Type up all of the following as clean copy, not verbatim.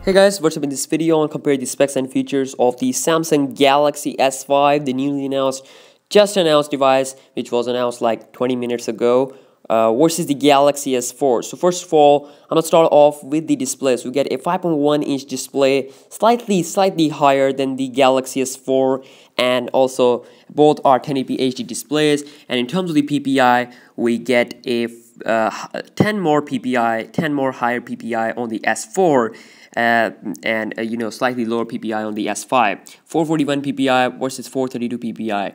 Hey guys, what's up? In this video, I'll compare the specs and features of the Samsung Galaxy S5, the newly announced, just announced device, which was announced like 20 minutes ago, versus the Galaxy S4. So first of all, I'm gonna start off with the display. So we get a 5.1-inch display, slightly higher than the Galaxy S4, and also both are 1080p HD displays. And in terms of the PPI, we get a 10 more higher PPI on the S4. And slightly lower PPI on the S5, 441 PPI versus 432 PPI,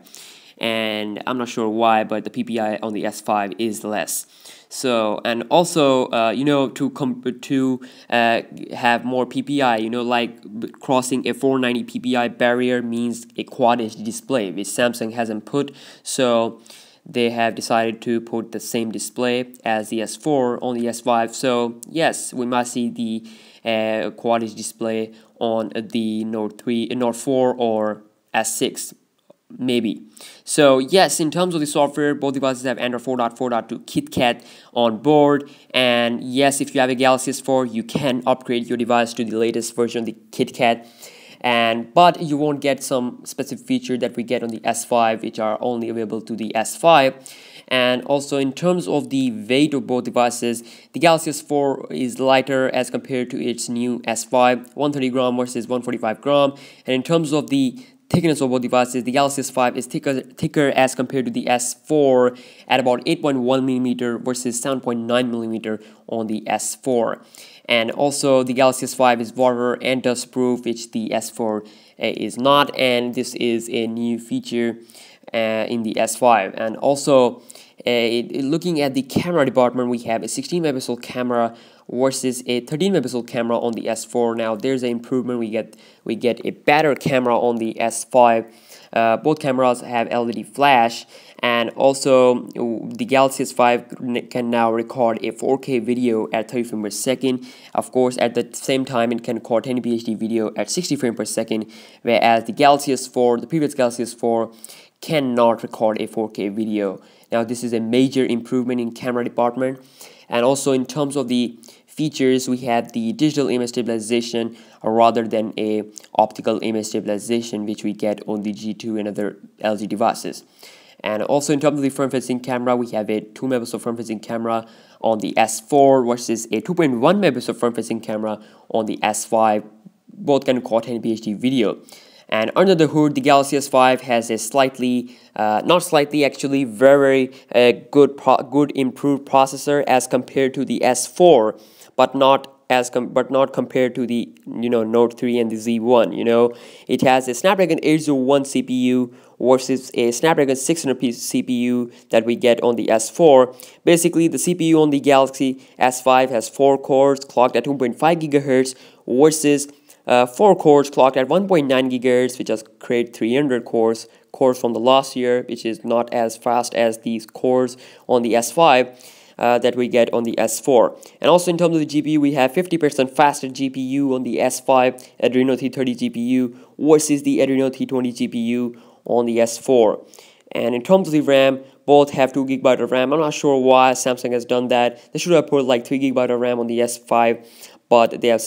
and I'm not sure why, but the PPI on the S5 is less. So, and also to have more PPI, like crossing a 490 PPI barrier means a quad HD display, which Samsung hasn't put. So they have decided to put the same display as the S4 on the S5. So yes, we must see the quad HD display on the Note 4 or S6 maybe. So yes, in terms of the software, both devices have Android 4.4.2 KitKat on board, and yes, if you have a Galaxy S4, you can upgrade your device to the latest version of the KitKat, but you won't get some specific feature that we get on the S5, which are only available to the S5. And also in terms of the weight of both devices, the Galaxy S4 is lighter as compared to its new S5, 130 gram versus 145 gram. And in terms of the thickness of both devices, the Galaxy S5 is thicker as compared to the S4 at about 8.1mm versus 7.9mm on the S4. And also the Galaxy S5 is water and dust proof, which the S4 is not, and this is a new feature in the S5. And also looking at the camera department, we have a 16 megapixel camera versus a 13 megapixel camera on the S4. Now there's an improvement. We get a better camera on the S5. Both cameras have LED flash, and also the Galaxy S5 can now record a 4K video at 30 frames per second. Of course, at the same time, it can record 1080p HD video at 60 frames per second, whereas the Galaxy S4, the previous Galaxy S4, cannot record a 4K video. Now this is a major improvement in camera department. And also in terms of the features, we have the digital image stabilization rather than a optical image stabilization, which we get on the G2 and other LG devices. And also in terms of the front-facing camera, we have a 2 megapixel front-facing camera on the S4 versus a 2.1 megapixel front-facing camera on the S5. Both can record 1080p HD video. And under the hood, the Galaxy S5 has a very good improved processor as compared to the S4, but not compared to the Note 3 and the Z1. It has a Snapdragon 801 CPU versus a Snapdragon 600 CPU that we get on the S4. Basically, the CPU on the Galaxy S5 has 4 cores clocked at 2.5 GHz versus 4 cores clocked at 1.9 GHz, which has created 300 cores from the last year, which is not as fast as these cores on the S5 that we get on the S4. And also in terms of the GPU, we have 50% faster GPU on the S5 Adreno 330 GPU versus the Adreno 320 GPU on the S4. And in terms of the RAM, both have 2 GB of RAM. I'm not sure why Samsung has done that. They should have put like 3 GB of RAM on the S5, but they have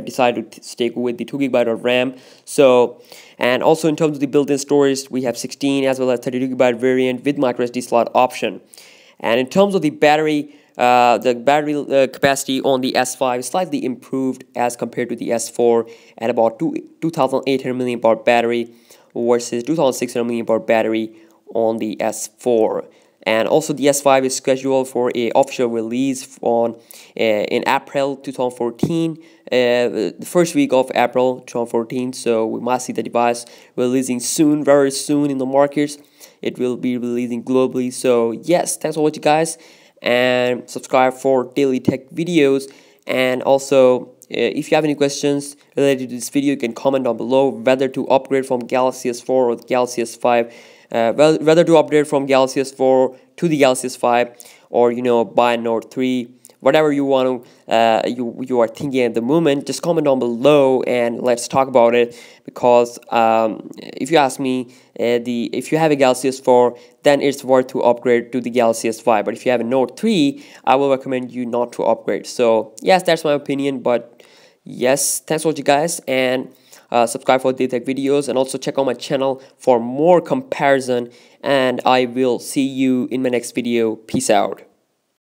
decided to stick with the 2 GB of RAM. So, and also in terms of the built-in storage, we have 16 as well as 32 GB variant with microSD slot option. And in terms of the battery capacity on the S5 is slightly improved as compared to the S4 at about 2,800 mAh battery versus 2,600 mAh battery on the S4. And also the S5 is scheduled for a official release in April 2014, the first week of April 2014. So we must see the device releasing soon, very soon in the markets. It will be releasing globally. So yes, thanks for watching, guys, and subscribe for daily tech videos. And also, if you have any questions related to this video, you can comment down below whether to upgrade from Galaxy S4 or the Galaxy S5. Whether to upgrade from Galaxy S4 to the Galaxy S5, or buy Note 3, whatever you want to you are thinking at the moment, just comment down below and let's talk about it. Because if you ask me, if you have a Galaxy S4, then it's worth to upgrade to the Galaxy S5. But if you have a Note 3, I will recommend you not to upgrade. So yes, that's my opinion, but Yes, thanks for watching, guys, and subscribe for the tech videos, and also check out my channel for more comparison, and I will see you in my next video. Peace out.